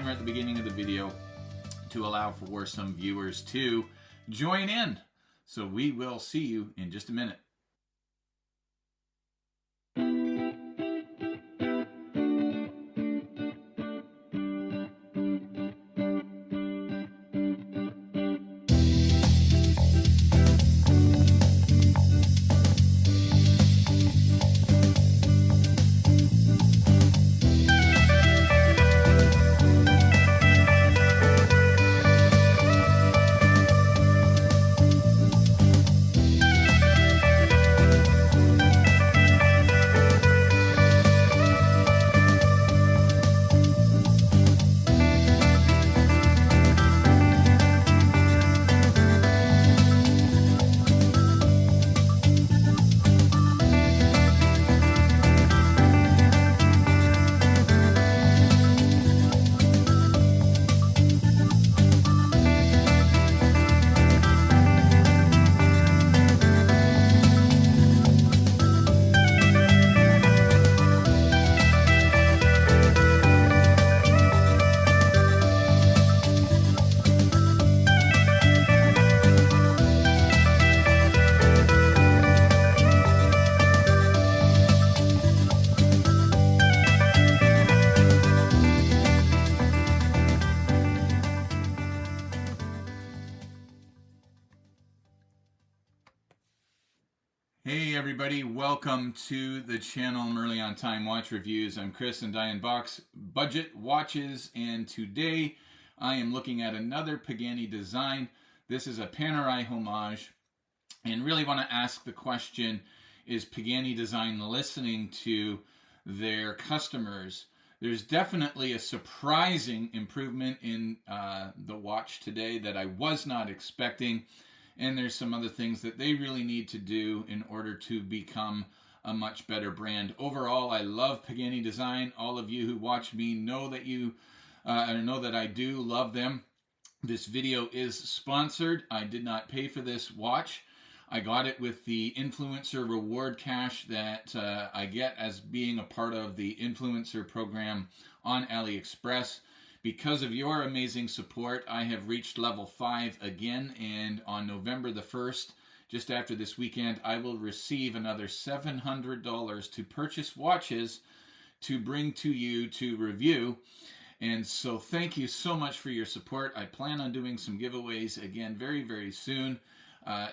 timer at the beginning of the video to allow for some viewers to join in. So we will see you in just a minute. Hey everybody, welcome to the channel Early on Time Watch Reviews. I'm Chris and Diane Box Budget Watches, and today I am looking at another Pagani design. This is a Panerai Homage, and really want to ask the question, is Pagani Design listening to their customers? There's definitely a surprising improvement in the watch today that I was not expecting. And there's some other things that they really need to do in order to become a much better brand. Overall, I love Pagani Design. All of you who watch me know that I do love them. This video is sponsored. I did not pay for this watch. I got it with the influencer reward cash that I get as being a part of the influencer program on AliExpress. Because of your amazing support, I have reached level 5 again, and on November the 1st, just after this weekend, I will receive another $700 to purchase watches to bring to you to review. And so thank you so much for your support. I plan on doing some giveaways again very, very soon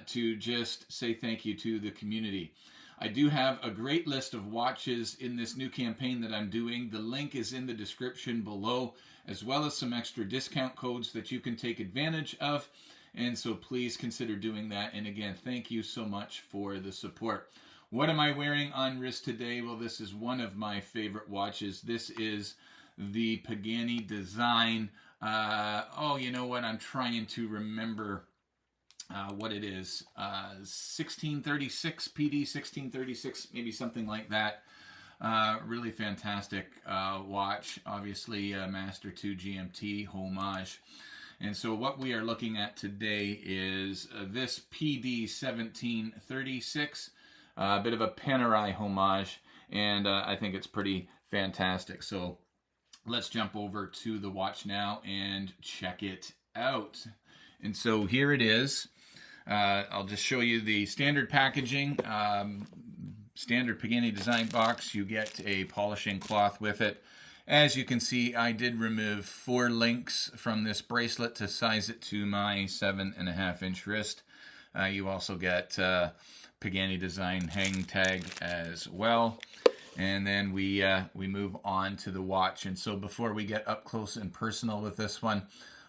to just say thank you to the community. I do have a great list of watches in this new campaign that I'm doing. The link is in the description below, as well as some extra discount codes that you can take advantage of. And so please consider doing that. And again, thank you so much for the support. What am I wearing on wrist today? Well, this is one of my favorite watches. This is the Pagani Design. You know what? I'm trying to remember what it is. 1636, PD1736, maybe something like that. Really fantastic watch, obviously Master 2 GMT Homage. And so what we are looking at today is this PD1736, a bit of a Panerai Homage, and I think it's pretty fantastic. So let's jump over to the watch now and check it out. And so here it is. I'll just show you the standard packaging. Standard Pagani Design box. You get a polishing cloth with it. As you can see, I did remove 4 links from this bracelet to size it to my 7.5-inch wrist. You also get Pagani Design hang tag as well. And then we move on to the watch. And so before we get up close and personal with this one,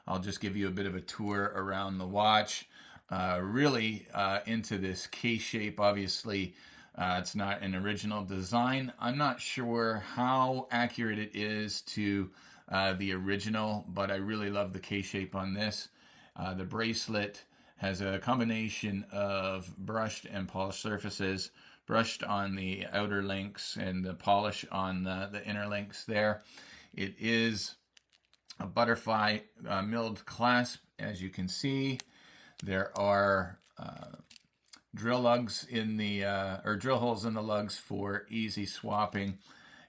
I'll just give you a bit of a tour around the watch. Really into this case shape. Obviously, it's not an original design. I'm not sure how accurate it is to the original, but I really love the case shape on this. The bracelet has a combination of brushed and polished surfaces, brushed on the outer links and the polish on the inner links there. It is a butterfly milled clasp, as you can see. There are drill lugs in the drill holes in the lugs for easy swapping,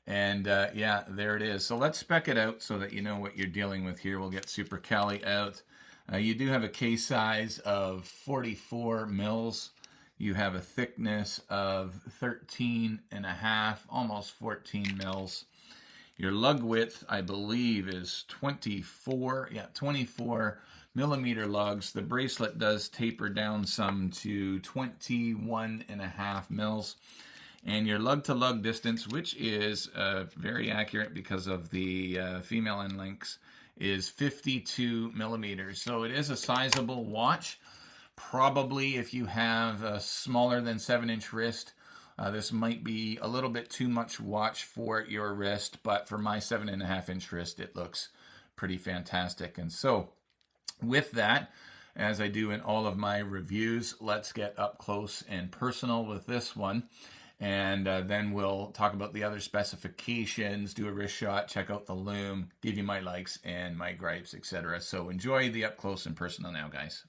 And yeah, there it is. So let's spec it out so that you know what you're dealing with here. We'll get Super Cali out. You do have a case size of 44 mils. You have a thickness of 13.5, almost 14 mils. Your lug width, I believe, is 24 millimeter lugs. The bracelet does taper down some to 21.5 mils. And your lug-to-lug distance, which is very accurate because of the female end links, is 52 millimeters. So it is a sizable watch. Probably if you have a smaller than 7-inch wrist, this might be a little bit too much watch for your wrist, but for my 7.5-inch wrist, it looks pretty fantastic. And so with that, as I do in all of my reviews, let's get up close and personal with this one. And then we'll talk about the other specifications, do a wrist shot, check out the Lume, give you my likes and my gripes, etc. So enjoy the up close and personal now, guys.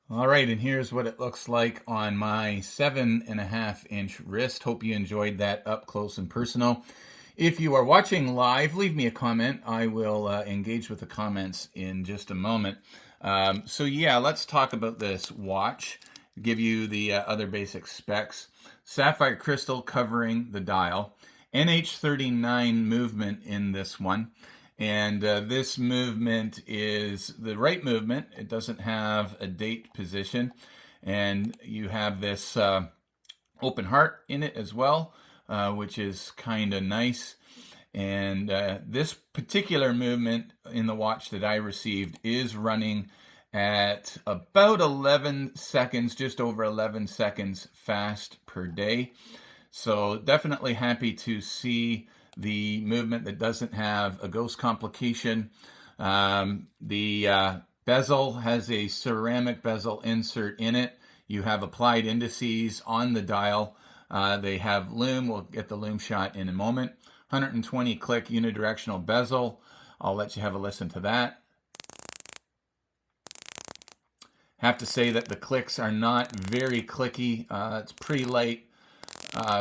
All right, and here's what it looks like on my 7.5-inch wrist. Hope you enjoyed that up close and personal. If you are watching live, leave me a comment. I will engage with the comments in just a moment. So yeah, let's talk about this watch. Give you the other basic specs. Sapphire crystal covering the dial. NH39 movement in this one. And this movement is the right movement. It doesn't have a date position. And you have this open heart in it as well, which is kind of nice. And this particular movement in the watch that I received is running at about 11 seconds, just over 11 seconds fast per day. So definitely happy to see the movement that doesn't have a ghost complication. The bezel has a ceramic bezel insert in it. You have applied indices on the dial. They have Lume. We'll get the Lume shot in a moment. 120 click unidirectional bezel. I'll let you have a listen to that. Have to say that the clicks are not very clicky. It's pretty light.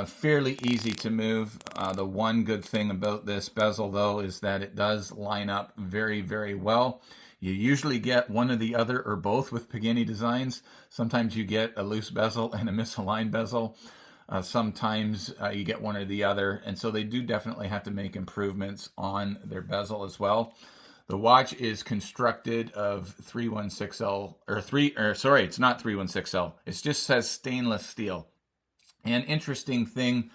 Fairly easy to move. The one good thing about this bezel, though, is that it does line up very, very well. You usually get one or the other or both with Pagani Designs. Sometimes you get a loose bezel and a misaligned bezel. Sometimes you get one or the other, and so they do definitely have to make improvements on their bezel as well. The watch is constructed of 316L, it's not 316L. It just says stainless steel. An interesting thing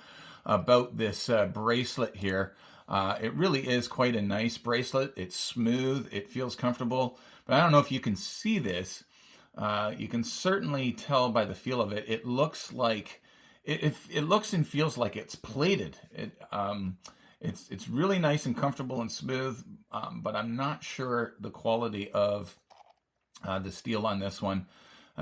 about this bracelet here, It really is quite a nice bracelet. It's smooth, it feels comfortable, but I don't know if you can see this. You can certainly tell by the feel of it. It looks like it looks and feels like it's plated. It's really nice and comfortable and smooth, but I'm not sure the quality of the steel on this one.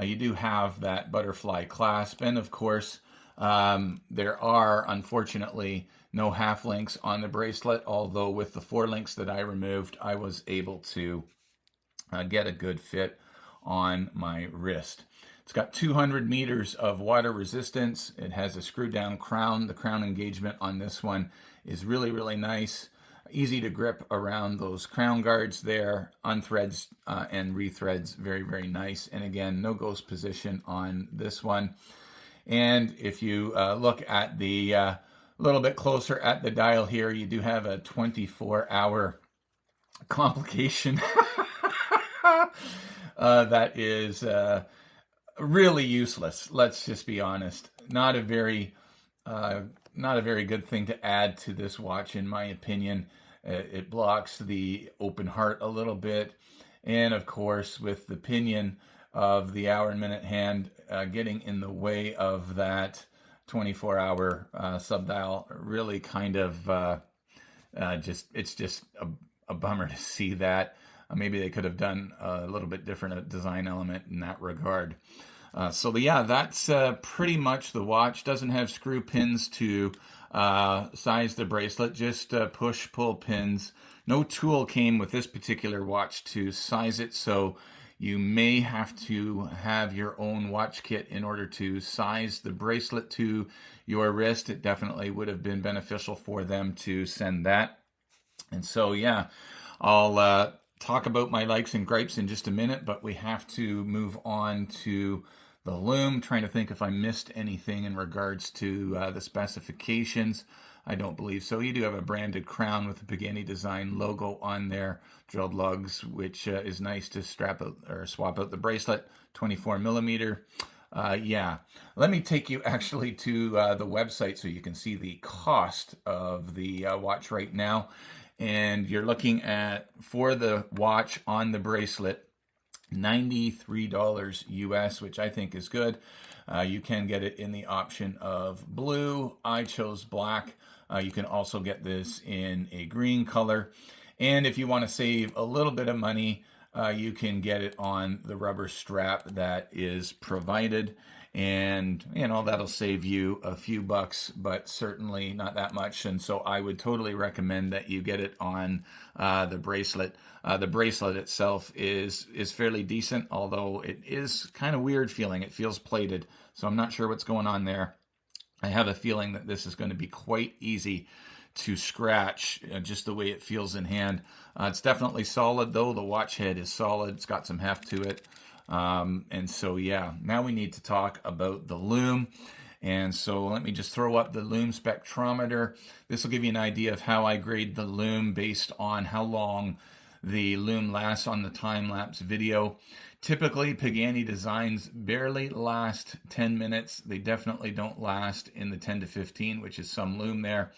You do have that butterfly clasp, and of course, there are unfortunately no half links on the bracelet, although with the 4 links that I removed, I was able to get a good fit on my wrist. It's got 200 meters of water resistance. It has a screw down crown. The crown engagement on this one is really, really nice. Easy to grip around those crown guards there. Unthreads and rethreads, very, very nice. And again, no ghost position on this one. And if you look at the a little bit closer at the dial here, you do have a 24-hour complication that is really useless. Let's just be honest. Not a very good thing to add to this watch, in my opinion. It blocks the open heart a little bit, and of course, with the pinion of the hour and minute hand getting in the way of that 24-hour subdial, really kind of it's just a bummer to see that. Maybe they could have done a little bit different design element in that regard. So yeah, that's pretty much the watch. Doesn't have screw pins to size the bracelet, just push-pull pins. No tool came with this particular watch to size it, so you may have to have your own watch kit in order to size the bracelet to your wrist. It definitely would have been beneficial for them to send that. And so yeah, I'll talk about my likes and gripes in just a minute, but we have to move on to the Lume. Trying to think if I missed anything in regards to the specifications. I don't believe so. You do have a branded crown with the Pagani Design logo on there, drilled lugs, which is nice to strap out or swap out the bracelet. 24 millimeter. Yeah, let me take you actually to the website so you can see the cost of the watch right now. And you're looking at, for the watch on the bracelet, $93 US, which I think is good. You can get it in the option of blue. I chose black. You can also get this in a green color. And if you want to save a little bit of money, you can get it on the rubber strap that is provided. And, you know, that'll save you a few bucks, but certainly not that much. And so I would totally recommend that you get it on the bracelet. The bracelet itself is fairly decent, although it is kind of weird feeling. It feels plated, so I'm not sure what's going on there. I have a feeling that this is going to be quite easy to scratch, just the way it feels in hand. It's definitely solid, though. The watch head is solid. It's got some heft to it. And so, yeah, now we need to talk about the Lume. And so let me just throw up the Lume spectrometer. This will give you an idea of how I grade the Lume based on how long the Lume lasts on the time-lapse video. Typically, Pagani designs barely last 10 minutes. They definitely don't last in the 10 to 15, which is some Lume there.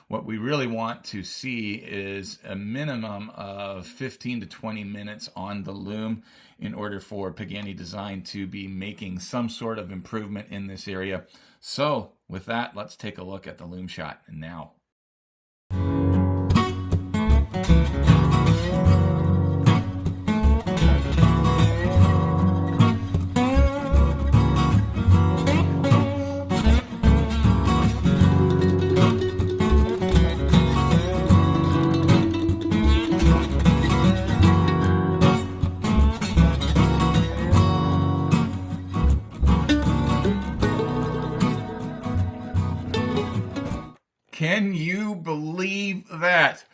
What we really want to see is a minimum of 15 to 20 minutes on the Lume in order for Pagani Design to be making some sort of improvement in this area. So with that, let's take a look at the Lume shot now. Can you believe that?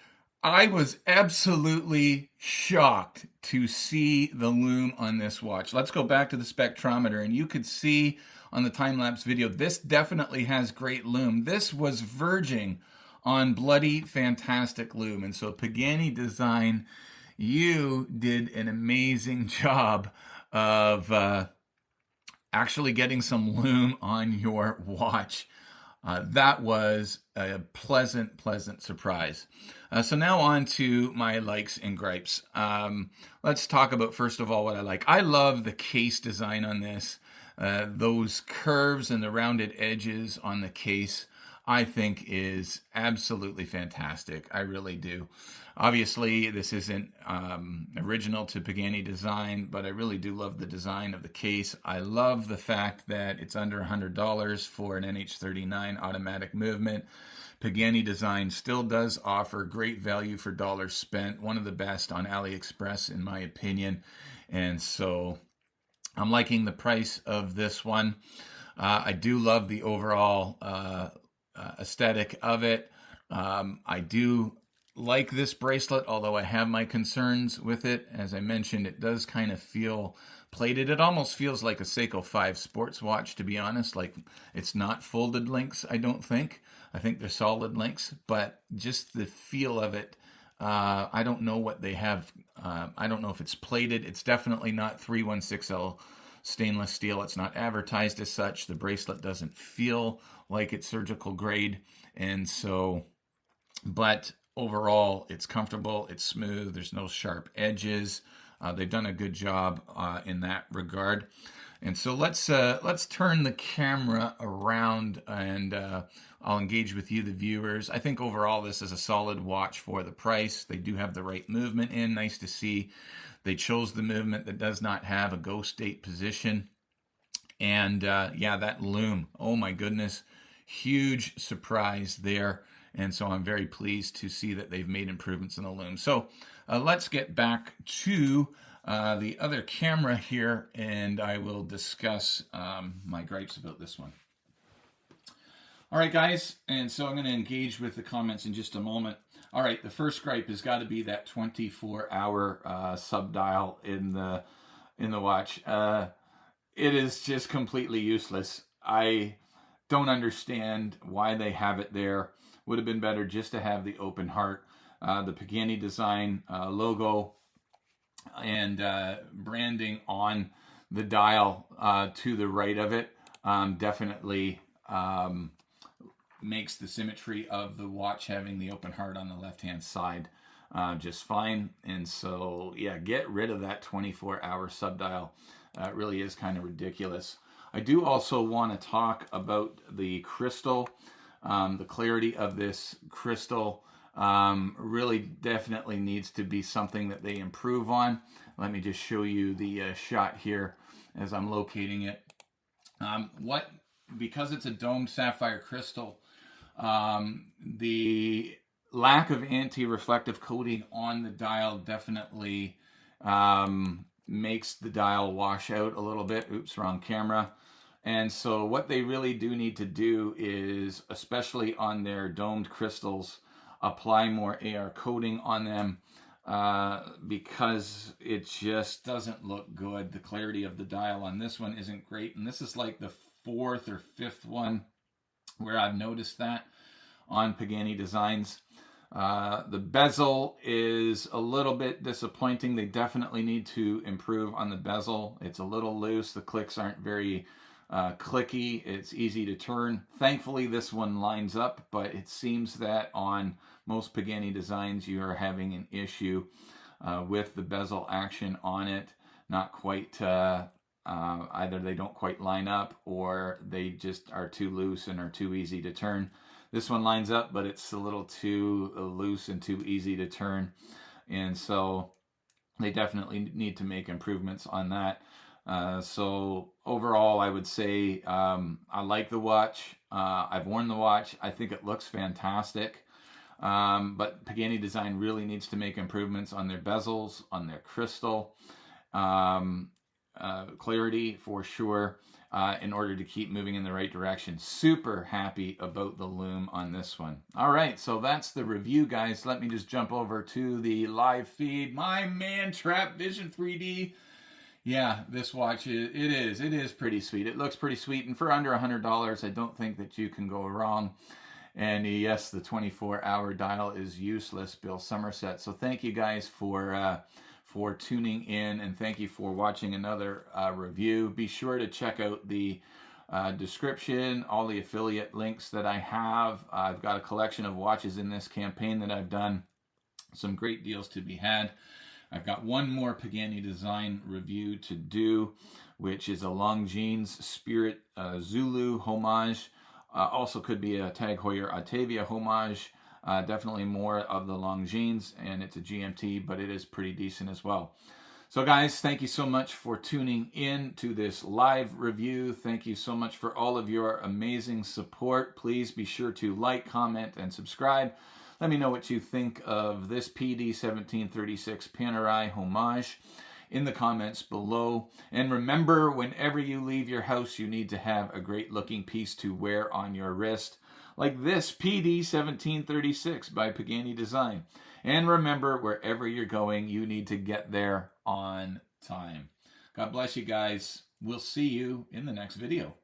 I was absolutely shocked to see the Lume on this watch. Let's go back to the spectrometer, and you could see on the time-lapse video, this definitely has great Lume. This was verging on bloody fantastic Lume. And so Pagani Design, you did an amazing job of actually getting some Lume on your watch. That was a pleasant surprise. So now on to my likes and gripes. Let's talk about, first of all, what I like. I love the case design on this. Those curves and the rounded edges on the case, I think, is absolutely fantastic. I really do. Obviously, this isn't original to Pagani Design, but I really do love the design of the case. I love the fact that it's under $100 for an NH39 automatic movement. Pagani Design still does offer great value for dollars spent, one of the best on AliExpress in my opinion, and so I'm liking the price of this one. I do love the overall aesthetic of it. I do like this bracelet, although I have my concerns with it. As I mentioned, it does kind of feel plated. It almost feels like a Seiko 5 sports watch, to be honest. Like, it's not folded links, I don't think. I think they're solid links, but just the feel of it, I don't know what they have. I don't know if it's plated. It's definitely not 316L stainless steel. It's not advertised as such. The bracelet doesn't feel like it's surgical grade, and so, but overall, it's comfortable, it's smooth, there's no sharp edges. They've done a good job in that regard. And so let's turn the camera around, and I'll engage with you, the viewers. I think overall this is a solid watch for the price. They do have the right movement in. Nice to see they chose the movement that does not have a ghost date position. And yeah, that Lume, oh my goodness, huge surprise there. And so I'm very pleased to see that they've made improvements in the Lume. So let's get back to the other camera here, and I will discuss my gripes about this one. All right, guys, and so I'm going to engage with the comments in just a moment. All right, the first gripe has got to be that 24-hour sub-dial in the watch. It is just completely useless. I don't understand why they have it there. Would have been better just to have the open heart, the Pagani Design logo and branding on the dial to the right of it. Definitely makes the symmetry of the watch having the open heart on the left-hand side just fine. And so, yeah, get rid of that 24-hour sub-dial. It really is kind of ridiculous. I do also want to talk about the crystal. The clarity of this crystal really definitely needs to be something that they improve on. Let me just show you the shot here as I'm locating it. Because it's a domed sapphire crystal, the lack of anti-reflective coating on the dial definitely makes the dial wash out a little bit. Oops, wrong camera. And so what they really do need to do is, especially on their domed crystals, apply more AR coating on them because it just doesn't look good. The clarity of the dial on this one isn't great. And this is like the fourth or fifth one where I've noticed that on Pagani Designs. The bezel is a little bit disappointing. They definitely need to improve on the bezel. It's a little loose. The clicks aren't very clicky. It's easy to turn. Thankfully, this one lines up, but it seems that on most Pagani Designs, you are having an issue with the bezel action on it. Not quite, either they don't quite line up or they just are too loose and are too easy to turn. This one lines up, but it's a little too loose and too easy to turn. And so they definitely need to make improvements on that. So overall, I would say I like the watch. I've worn the watch. I think it looks fantastic. But Pagani Design really needs to make improvements on their bezels, on their crystal, clarity for sure, in order to keep moving in the right direction. Super happy about the Lume on this one. All right, so that's the review, guys. Let me just jump over to the live feed. My man, Trap Vision 3D. Yeah, this watch, it is pretty sweet. It looks pretty sweet, and for under $100, I don't think that you can go wrong. And yes, the 24-hour dial is useless, Bill Somerset. So thank you guys for tuning in, and thank you for watching another review. Be sure to check out the description, all the affiliate links that I have. I've got a collection of watches in this campaign that I've done. Some great deals to be had. I've got one more Pagani Design review to do, which is a Longines Spirit Zulu Homage. Also could be a Tag Heuer Atavia Homage. Definitely more of the Longines, and it's a GMT, but it is pretty decent as well. So guys, thank you so much for tuning in to this live review. Thank you so much for all of your amazing support. Please be sure to like, comment, and subscribe. Let me know what you think of this PD1736 Panerai Homage in the comments below. And remember, whenever you leave your house, you need to have a great looking piece to wear on your wrist, like this PD1736 by Pagani Design. And remember, wherever you're going, you need to get there on time. God bless you guys. We'll see you in the next video.